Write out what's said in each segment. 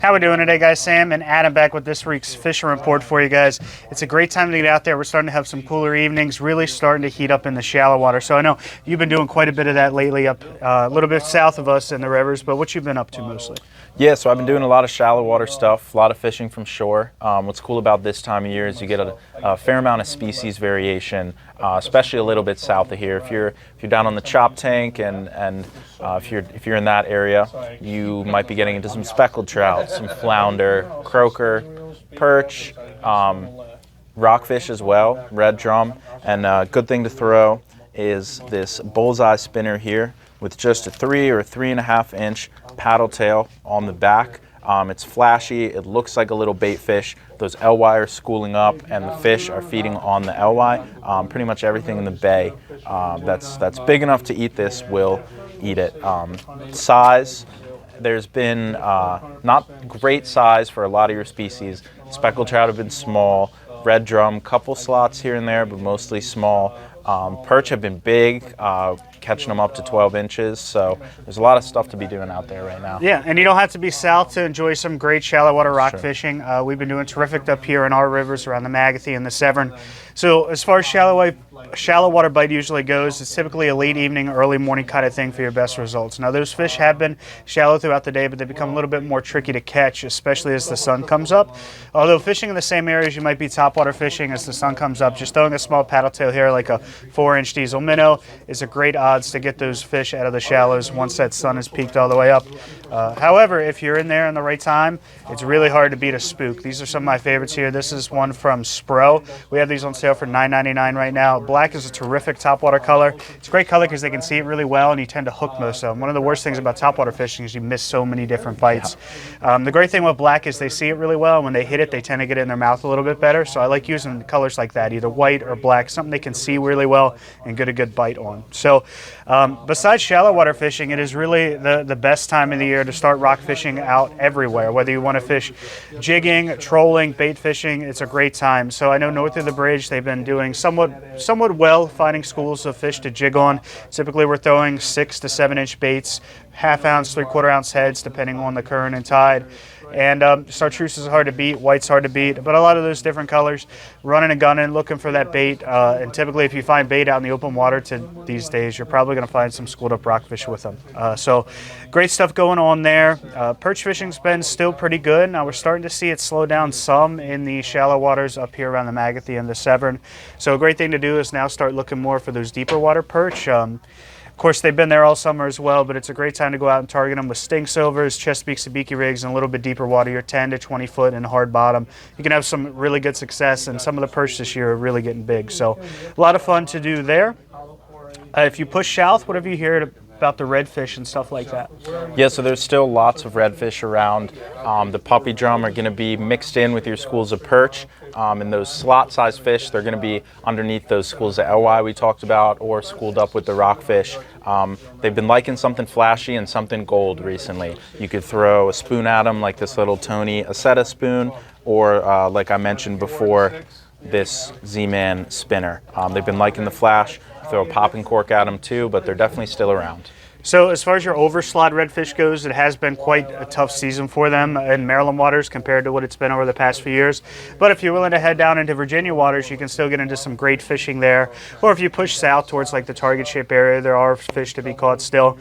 How we doing today, guys? Sam and Adam back with this week's fishing report for you guys. It's a great time to get out there. We're starting to have some cooler evenings, really starting to heat up in the shallow water. So I know you've been doing quite a bit of that lately up a little bit south of us in the rivers, but what you've been up to mostly? Yeah, so I've been doing a lot of shallow water stuff, a lot of fishing from shore. What's cool about this time of year is you get a fair amount of species variation, especially a little bit south of here. If you're down on the chop tank and if you're in that area, you might be getting into some speckled trout, some flounder, croaker, perch, rockfish as well, red drum. And a good thing to throw is this bullseye spinner here with just a 3 or 3.5 inch paddle tail on the back. It's flashy, it looks like a little bait fish. Those LY are schooling up and the fish are feeding on the LY. Pretty much everything in the bay that's big enough to eat this will eat it. Size, there's been not great size for a lot of your species. Speckled trout have been small, red drum, couple slots here and there, but mostly small. Perch have been big, catching them up to 12 inches, so there's a lot of stuff to be doing out there right now. Yeah, and you don't have to be south to enjoy some great shallow water rock fishing. We've been doing terrific up here in our rivers around the Magothy and the Severn. So as far as shallow water bite usually goes, it's typically a late evening, early morning kind of thing for your best results. Now those fish have been shallow throughout the day, but they become a little bit more tricky to catch, especially as the sun comes up. Although fishing in the same areas you might be topwater fishing as the sun comes up, just throwing a small paddle tail here like a 4-inch diesel minnow is a great odds to get those fish out of the shallows once that sun is peaked all the way up. However, if you're in there in the right time, it's really hard to beat a spook. These are some of my favorites here. This is one from Spro. We have these on sale for $9.99 right now. Black is a terrific topwater color. It's a great color because they can see it really well and you tend to hook most of them. One of the worst things about topwater fishing is you miss so many different bites. The great thing with black is they see it really well, and when they hit it, they tend to get it in their mouth a little bit better. So I like using colors like that, either white or black, something they can see really well and get a good bite on. So besides shallow water fishing, it is really the best time of the year to start rock fishing out everywhere. Whether you want to fish jigging, trolling, bait fishing, it's a great time. So I know north of the bridge they've been doing somewhat well finding schools of fish to jig on. Typically we're throwing 6 to 7 inch baits, ½ ounce, 3/4 ounce heads depending on the current and tide. And chartreuse is hard to beat, white's hard to beat, but a lot of those different colors, running and gunning, looking for that bait. And typically if you find bait out in the open water these days, you're probably going to find some schooled up rockfish with them. So great stuff going on there. Perch fishing's been still pretty good. Now we're starting to see it slow down some in the shallow waters up here around the Magothy and the Severn. So a great thing to do is now start looking more for those deeper water perch. Of course, they've been there all summer as well, but it's a great time to go out and target them with sting silvers, Chesapeake sabiki rigs, and a little bit deeper water. You're 10 to 20 foot in hard bottom. You can have some really good success, and some of the perch this year are really getting big. So a lot of fun to do there. If you push south, what have you heard about the redfish and stuff like that? Yeah, so there's still lots of redfish around. The puppy drum are going to be mixed in with your schools of perch. And those slot-sized fish, they're going to be underneath those schools of LY we talked about, or schooled up with the rockfish. They've been liking something flashy and something gold recently. You could throw a spoon at them like this little Tony Aceta spoon, or like I mentioned before, this Z-Man spinner. They've been liking the flash. Throw a popping cork at them too, but they're definitely still around. So as far as your overslot redfish goes, it has been quite a tough season for them in Maryland waters compared to what it's been over the past few years. But if you're willing to head down into Virginia waters, you can still get into some great fishing there. Or if you push south towards like the Target Ship area, there are fish to be caught still.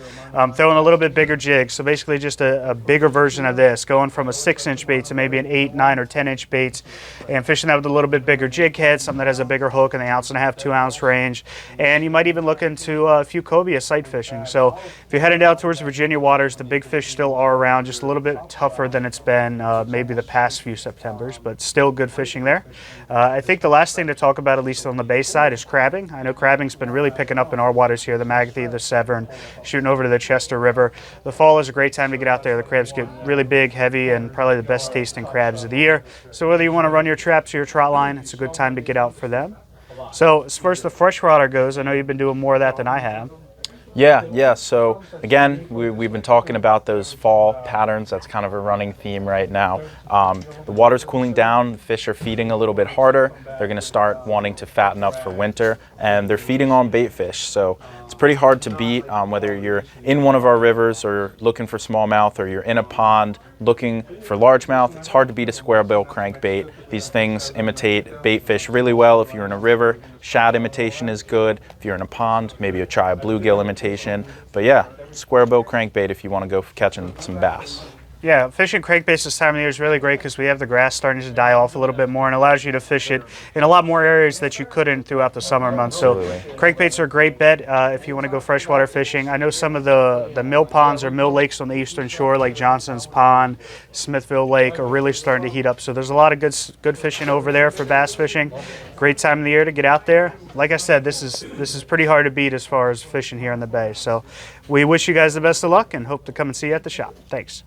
Throwing a little bit bigger jigs, so basically just a bigger version of this, going from a 6-inch bait to maybe an 8, 9, or 10-inch bait, and fishing that with a little bit bigger jig head, something that has a bigger hook in the 1.5 to 2 ounce range. And you might even look into a few cobia sight fishing. So if you're heading down towards Virginia waters, the big fish still are around, just a little bit tougher than it's been maybe the past few Septembers, but still good fishing there. I think the last thing to talk about, at least on the bay side, is crabbing. I know crabbing's been really picking up in our waters here, the Magothy, the Severn, shooting over to the Chester River. The fall is a great time to get out there. The crabs get really big, heavy, and probably the best tasting crabs of the year. So whether you want to run your traps or your trot line, it's a good time to get out for them. So as far as the freshwater goes, I know you've been doing more of that than I have. Yeah. So again, we've been talking about those fall patterns. That's kind of a running theme right now. The water's cooling down. The fish are feeding a little bit harder. They're going to start wanting to fatten up for winter, and they're feeding on bait fish. So it's pretty hard to beat, whether you're in one of our rivers or looking for smallmouth, or you're in a pond looking for largemouth, it's hard to beat a square bill crankbait. These things imitate bait fish really well. If you're in a river, shad imitation is good. If you're in a pond, maybe you try a bluegill imitation. But yeah, square bill crankbait if you want to go catching some bass. Yeah, fishing crankbaits this time of year is really great because we have the grass starting to die off a little bit more and allows you to fish it in a lot more areas that you couldn't throughout the summer months. Absolutely. So crankbaits are a great bet if you want to go freshwater fishing. I know some of the mill ponds or mill lakes on the eastern shore, like Johnson's Pond, Smithville Lake, are really starting to heat up. So there's a lot of good fishing over there for bass fishing. Great time of the year to get out there. Like I said, this is pretty hard to beat as far as fishing here in the bay. So we wish you guys the best of luck and hope to come and see you at the shop. Thanks.